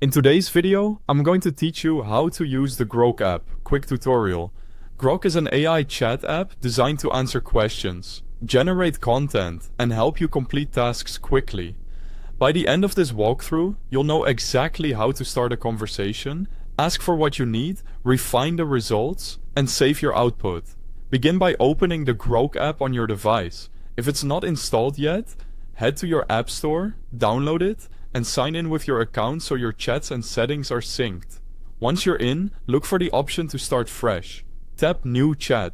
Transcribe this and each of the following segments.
In today's video, I'm going to teach you how to use the Grok app. Quick tutorial. Grok is an AI chat app designed to answer questions, generate content, and help you complete tasks quickly. By the end of this walkthrough, you'll know exactly how to start a conversation, ask for what you need, refine the results, and save your output. Begin by opening the Grok app on your device. If it's not installed yet, head to your app store, download it, and sign in with your account so your chats and settings are synced. Once you're in, look for the option to start fresh. Tap New Chat.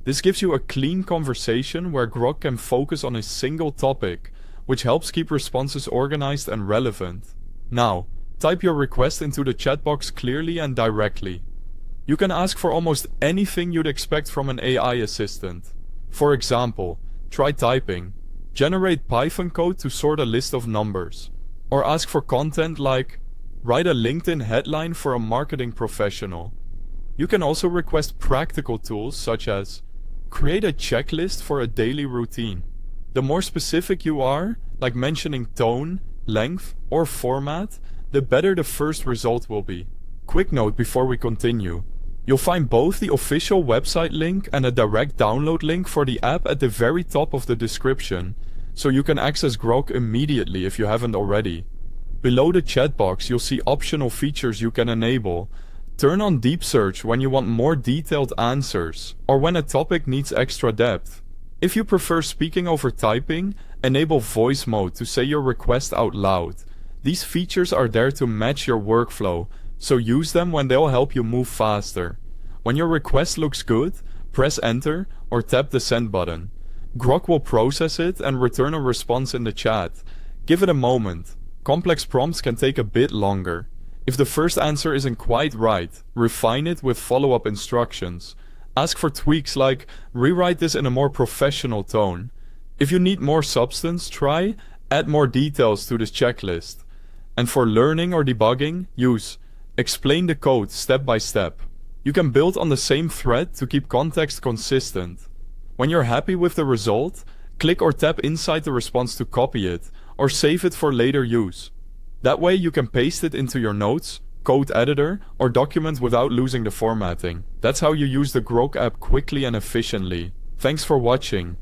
This gives you a clean conversation where Grok can focus on a single topic, which helps keep responses organized and relevant. Now, type your request into the chat box clearly and directly. You can ask for almost anything you'd expect from an AI assistant. For example, try typing, generate Python code to sort a list of numbers, or ask for content like, write a LinkedIn headline for a marketing professional. You can also request practical tools such as, create a checklist for a daily routine. The more specific you are, like mentioning tone, length, or format, the better the first result will be. Quick note before we continue. You'll find both the official website link and a direct download link for the app at the very top of the description, so you can access Grok immediately if you haven't already. Below the chat box you'll see optional features you can enable. Turn on deep search when you want more detailed answers, or when a topic needs extra depth. If you prefer speaking over typing, enable voice mode to say your request out loud. These features are there to match your workflow, so use them when they'll help you move faster. When your request looks good, press enter or tap the send button. Grok will process it and return a response in the chat. Give it a moment. Complex prompts can take a bit longer. If the first answer isn't quite right, refine it with follow-up instructions. Ask for tweaks like, rewrite this in a more professional tone. If you need more substance, try, add more details to this checklist. And for learning or debugging, use, explain the code step by step. You can build on the same thread to keep context consistent. When you're happy with the result, click or tap inside the response to copy it, or save it for later use. That way you can paste it into your notes, code editor, or document without losing the formatting. That's how you use the Grok app quickly and efficiently. Thanks for watching.